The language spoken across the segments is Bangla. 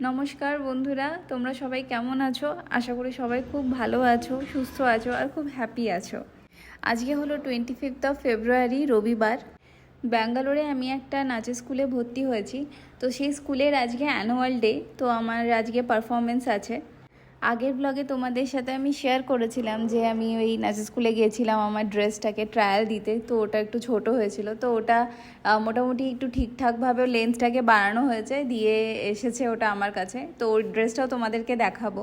নমস্কার বন্ধুরা, তোমরা সবাই কেমন আছো? আশা করি সবাই খুব ভালো আছো, সুস্থ আছো আর খুব হ্যাপি আছো। আজকে হলো 25 ফেব্রুয়ারি, রবিবার। ব্যাঙ্গালোরে আমি একটা নাচের স্কুলে ভর্তি হয়েছি। তো সেই স্কুলের আজকে অ্যানুয়াল ডে, তো আমার আজকে পারফরমেন্স আছে। আগের ব্লগে তোমাদের সাথে আমি শেয়ার করেছিলাম যে আমি ওই নাচের স্কুলে গিয়েছিলাম আমার ড্রেসটাকে ট্রায়াল দিতে। তো ওটা একটু ছোট হয়েছিল, তো ওটা মোটামুটি একটু ঠিকঠাকভাবে লেন্থটাকে বাড়ানো হয়েছে, দিয়ে এসেছে ওটা আমার কাছে। তো ওই ড্রেসটাও তোমাদেরকে দেখাবো।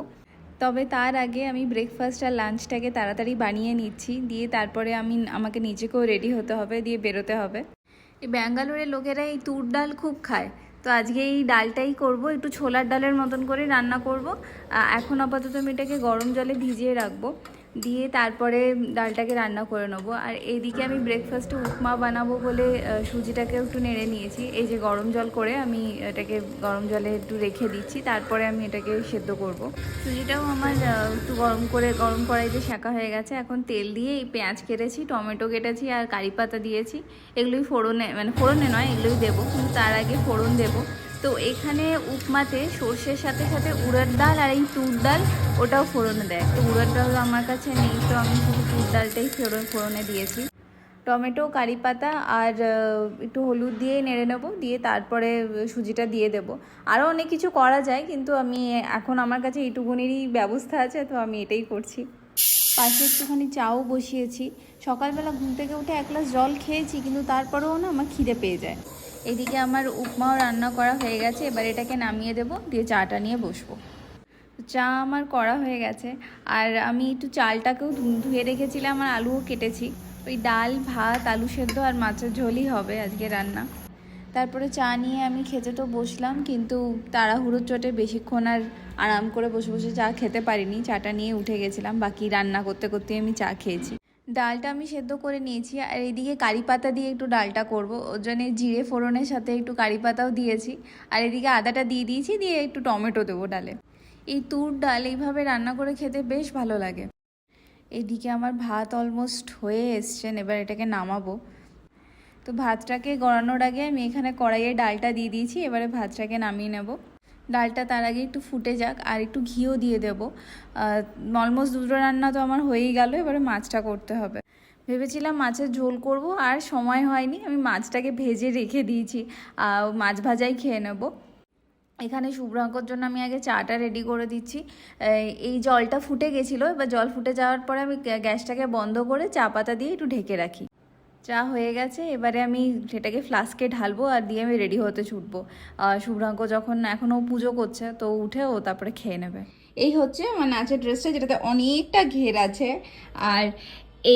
তবে তার আগে আমি ব্রেকফাস্ট আর লাঞ্চটাকে তাড়াতাড়ি বানিয়ে নিচ্ছি, দিয়ে তারপরে আমাকে নিজেকেও রেডি হতে হবে, দিয়ে বেরোতে হবে। এই ব্যাঙ্গালোরের লোকেরা এই তুর ডাল খুব খায়। তো আজকে এই ডালটাই করব, একটু ছোলার ডালের মতন করে রান্না করব। এখন আপাতত আমি এটাকে গরম জলে ভিজিয়ে রাখবো, দিয়ে তারপরে ডালটাকে রান্না করে নেবো। আর এইদিকে আমি ব্রেকফাস্টে উপমা বানাবো বলে সুজিটাকে একটু নেড়ে নিয়েছি। এই যে গরম জল করে আমি এটাকে গরম জলে একটু রেখে দিচ্ছি, তারপরে আমি এটাকে সেদ্ধ করব। সুজিটাও আমার একটু গরম কড়াইতে শাঁকা হয়ে গেছে। এখন তেল দিয়ে এই পেঁয়াজ কেটেছি, টমেটো কেটেছি আর কারি পাতা দিয়েছি। এগুলোই ফোড়নে নয়, এগুলোই দেবো, কিন্তু তার আগে ফোড়ন দেবো। তো এখানে উপমাতে সর্ষের সাথে সাথে উড়ার ডাল আর এই তুর ডাল ওটাও ফোড়নে দেয়। তো উড়ার ডাল আমার কাছে নেই, তো আমি শুধু তুর ডালটাই ফোড়নে দিয়েছি। টমেটো, কারি পাতা আর একটু হলুদ দিয়ে নেড়ে নেবো, দিয়ে তারপরে সুজিটা দিয়ে দেবো। আরও অনেক কিছু করা যায়, কিন্তু আমি এখন আমার কাছে এইটুকুনেরই ব্যবস্থা আছে, তো আমি এটাই করছি। পাশে একটুখানি চাও বসিয়েছি। সকালবেলা ঘুম থেকে উঠে এক গ্লাস জল খেয়েছি, কিন্তু তারপরেও না আমার খিদে পেয়ে যায়। এদিকে আমার উপমাও রান্না করা হয়ে গেছে, এবার এটাকে নামিয়ে দেবো, দিয়ে চাটা নিয়ে বসবো। চা আমার করা হয়ে গেছে। আর আমি একটু চালটাকেও ধুয়ে রেখেছিলাম, আর আলুও কেটেছি। ওই ডাল, ভাত, আলু সেদ্ধ আর মাছের ঝোলই হবে আজকে রান্না। তারপরে চা নিয়ে আমি খেতে তো বসলাম, কিন্তু তাড়াহুড়োর চোটে বেশিক্ষণ আর আরাম করে বসে বসে চা খেতে পারিনি। চাটা নিয়ে উঠে গেছিলাম, বাকি রান্না করতে করতে আমি চা খেয়েছি। ডালটা আমি সেদ্ধ করে নিয়েছি, আর এইদিকে কারি পাতা দিয়ে একটু ডালটা করব, ওর জন্য জিরে ফোড়নের সাথে একটু কারি পাতাও দিয়েছি। আর এদিকে আদাটা দিয়ে দিয়েছি, দিয়ে একটু টমেটো দেবো ডালে। এই তুর ডাল এইভাবে রান্না করে খেতে বেশ ভালো লাগে। এদিকে আমার ভাত অলমোস্ট হয়ে এসছেন, এবার এটাকে নামাবো। তো ভাতটাকে গড়ানোর আগে আমি এখানে কড়াইয়ে ডালটা দিয়ে দিয়েছি, এবারে ভাতটাকে নামিয়ে নেব। ডালটা তার আগে একটু ফুটে যাক, আর একটু ঘিও দিয়ে দেবো। অলমোস্ট দুটো রান্না তো আমার হয়েই গেল, এবারে মাছটা করতে হবে। ভেবেছিলাম মাছের ঝোল করব, আর সময় হয়নি, আমি মাছটাকে ভেজে রেখে দিয়েছি। মাছ ভাজাই খেয়ে নেব। এখানে শুভ্রাঙ্কর জন্য আমি আগে চাটা রেডি করে দিচ্ছি। এই জলটা ফুটে গেছিলো, এবার জল ফুটে যাওয়ার পরে আমি গ্যাসটাকে বন্ধ করে চা পাতা দিয়ে একটু ঢেকে রাখি। চা হয়ে গেছে, এবারে আমি সেটাকে ফ্লাস্কে ঢালবো, আর দিয়ে আমি রেডি হতে ছুটবো। শুভ্রাঙ্ক যখন এখনও পুজো করছে, তো উঠে ও তারপরে খেয়ে নেবে। এই হচ্ছে আমার নাচের ড্রেসটা, যেটাতে অনেকটা ঘের আছে। আর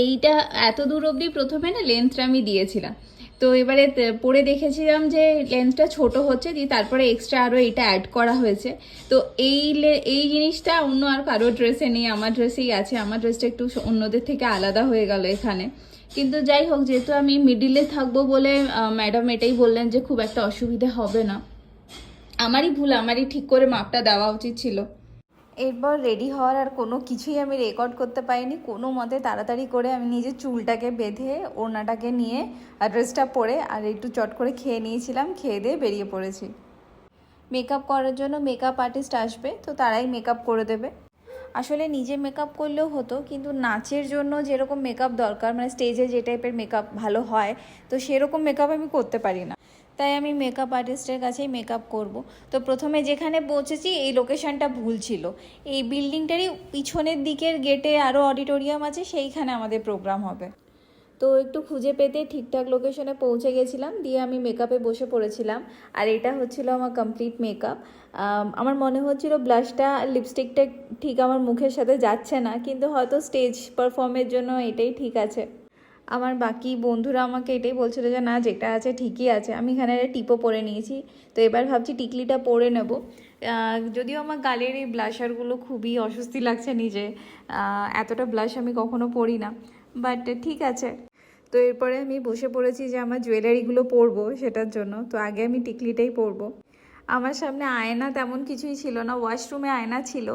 এইটা এত দূর অবধি প্রথমে না লেন্থটা আমি দিয়েছিলাম, তো এবারে পরে দেখেছিলাম যে লেন্থটা ছোট হচ্ছে, দিয়ে তারপরে এক্সট্রা আরও এইটা অ্যাড করা হয়েছে। তো এই জিনিসটা অন্য আর কারো ড্রেসে নেই, আমার ড্রেসেই আছে। আমার ড্রেসটা একটু অন্যদের থেকে আলাদা হয়ে গেল এখানে। কিন্তু যাই হোক, যেহেতু আমি মিডিলে থাকবো বলে ম্যাডাম এটাই বললেন যে খুব একটা অসুবিধে হবে না। আমারই ভুল, আমারই ঠিক করে মাপটা দেওয়া উচিত ছিল। এরপর রেডি হওয়ার আর কোনো কিছুই আমি রেকর্ড করতে পারিনি। কোনো মতে তাড়াতাড়ি করে আমি নিজের চুলটাকে বেঁধে ওড়নাটাকে নিয়ে ড্রেসটা পরে আর একটু চট করে খেয়ে নিয়েছিলাম, খেয়ে দিয়ে বেরিয়ে পড়েছি। মেকআপ করার জন্য মেকআপ আর্টিস্ট আসবে, তো তারাই মেকআপ করে দেবে। আসলে নিজে মেকআপ করলেও হতো, কিন্তু নাচের জন্য যেরকম মেকআপ দরকার, মানে স্টেজে যে টাইপের মেকআপ ভালো হয়, তো সেরকম মেকআপ আমি করতে পারি না। তাই আমি মেকআপ আর্টিস্টের কাছেই মেকআপ করব। তো প্রথমে যেখানে পৌঁছেছি এই লোকেশনটা ভুল ছিল। এই বিল্ডিংটারই পিছনের দিকের গেটে আরও অডিটোরিয়াম আছে, সেইখানে আমাদের প্রোগ্রাম হবে। তো একটু খুঁজে পেতে ঠিকঠাক লোকেশনে পৌঁছে গেছিলাম, দিয়ে আমি মেকআপে বসে পড়েছিলাম। আর এটা হচ্ছিল আমার কমপ্লিট মেকআপ। আমার মনে হচ্ছিল ব্লাশটা, লিপস্টিকটা ঠিক আমার মুখের সাথে যাচ্ছে না, কিন্তু হয়তো স্টেজ পারফর্মের জন্য এটাই ঠিক আছে। আমার বাকি বন্ধুরা আমাকে এটাই বলছিল যে না, যেটা আছে ঠিকই আছে। আমি এখানে একটা টিপও পরে নিয়েছি, তো এবার ভাবছি টিকলিটা পরে নেব। যদিও আমার গালের এই ব্লাশারগুলো খুবই অস্বস্তি লাগছে নিজে, এতটা ব্লাশ আমি কখনো পরি না, বাট ঠিক আছে। তো এরপরে আমি বসে পড়েছি যে আমার জুয়েলারিগুলো পরবো সেটার জন্য। তো আগে আমি টিকলিটাই পরবো। আমার সামনে আয়না তেমন কিছুই ছিল না, ওয়াশরুমে আয়না ছিল,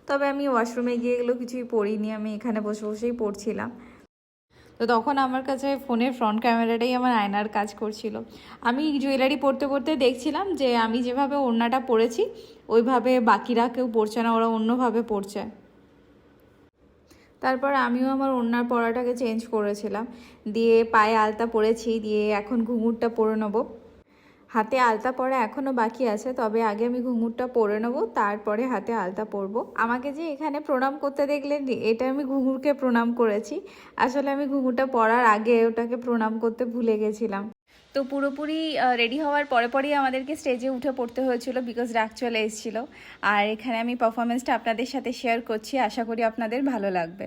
তবে আমি ওয়াশরুমে গিয়ে এগুলো কিছুই পরিনি, আমি এখানে বসে বসেই পড়ছিলাম। তো তখন আমার কাছে ফোনের ফ্রন্ট ক্যামেরাটাই আমার আয়নার কাজ করছিল। আমি জুয়েলারি পরতে পরতে দেখছিলাম যে আমি যেভাবে ওড়নাটা পরেছি, ওইভাবে বাকিরা কেউ পড়ছে না, ওরা অন্যভাবে পড়ছে। তারপর আমিও আমার ওড়নার পরাটাকে চেঞ্জ করেছিলাম, দিয়ে পায়ে আলতা পরেছি, দিয়ে এখন ঘুঙুরটা পরে নেবো। হাতে আলতা পরা এখনও বাকি আছে, তবে আগে আমি ঘুঙুরটা পরে নেবো, তারপরে হাতে আলতা পরবো। আমাকে যে এখানে প্রণাম করতে দেখলেন, এটা আমি ঘুঙুরকে প্রণাম করেছি। আসলে আমি ঘুঙুরটা পরার আগে ওটাকে প্রণাম করতে ভুলে গেছিলাম। তো পুরোপুরি রেডি হওয়ার পরে পরেই আমাদেরকে স্টেজে উঠে পড়তে হয়েছিল, বিকজ রাগ চলে এসেছিল। আর এখানে আমি পারফরমেন্সটা আপনাদের সাথে শেয়ার করছি, আশা করি আপনাদের ভালো লাগবে।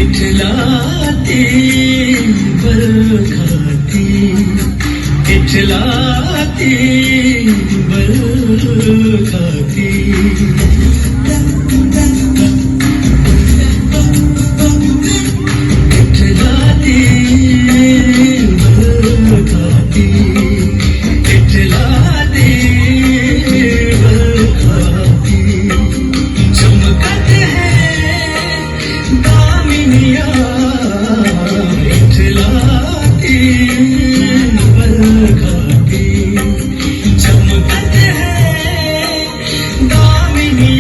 इठलाती बरखाती इठलाती बरखाती इठलाती बरखाती चमकते हैं दामिनिया इठलाती चमकते हैं दामिनी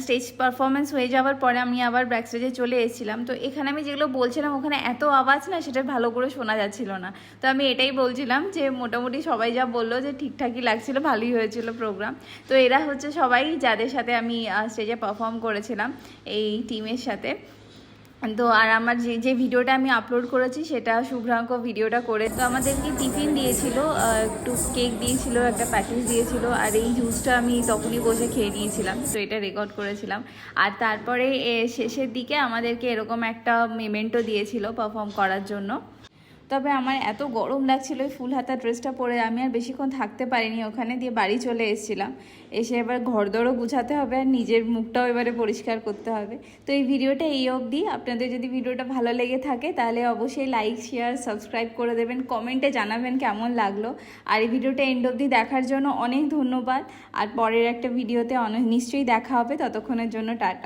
স্টেজ পারফরমেন্স হয়ে যাওয়ার পরে আমি আবার ব্যাক স্টেজে চলে এসেছিলাম। তো এখানে আমি যেগুলো বলছিলাম ওখানে এত আওয়াজ না, সেটা ভালো করে শোনা যাচ্ছিল না। তো আমি এটাই বলছিলাম যে মোটামুটি সবাই যা বললো যে ঠিকঠাকই লাগছিল, ভালোই হয়েছিল প্রোগ্রাম। তো এরা হচ্ছে সবাই যাদের সাথে আমি স্টেজে পারফর্ম করেছিলাম এই টিমের সাথে। তো আর আমার যে ভিডিওটা আমি আপলোড করেছি সেটা শুভ্রাঙ্ক ভিডিওটা করে। তো আমাদেরকে টিফিন দিয়েছিল, একটু কেক দিয়েছিল, একটা প্যাকেজ দিয়েছিল, আর এই জুসটা আমি তখনই বসে খেয়ে নিয়েছিলাম। তো এটা রেকর্ড করেছিলাম। আর তারপরে শেষের দিকে আমাদেরকে এরকম একটা মেমেন্টো দিয়েছিল পারফর্ম করার জন্য। তবে আমার এত গরম লাগছিল এই ফুল হাতা ড্রেসটা পরে, আমি আর বেশিক্ষণ থাকতে পারিনি ওখানে, দিয়ে বাড়ি চলে এসেছিলাম। এসে এবার ঘরদোরও গুছাতে হবে আর নিজের মুখটাও এবারে পরিষ্কার করতে হবে। তো এই ভিডিওটা এই অবধি। আপনাদের যদি ভিডিওটা ভালো লেগে থাকে তাহলে অবশ্যই লাইক, শেয়ার, সাবস্ক্রাইব করে দেবেন, কমেন্টে জানাবেন কেমন লাগলো। আর এই ভিডিওটা এন্ড অবধি দেখার জন্য অনেক ধন্যবাদ। আর পরের একটা ভিডিওতে নিশ্চয়ই দেখা হবে, ততক্ষণের জন্য টাটা।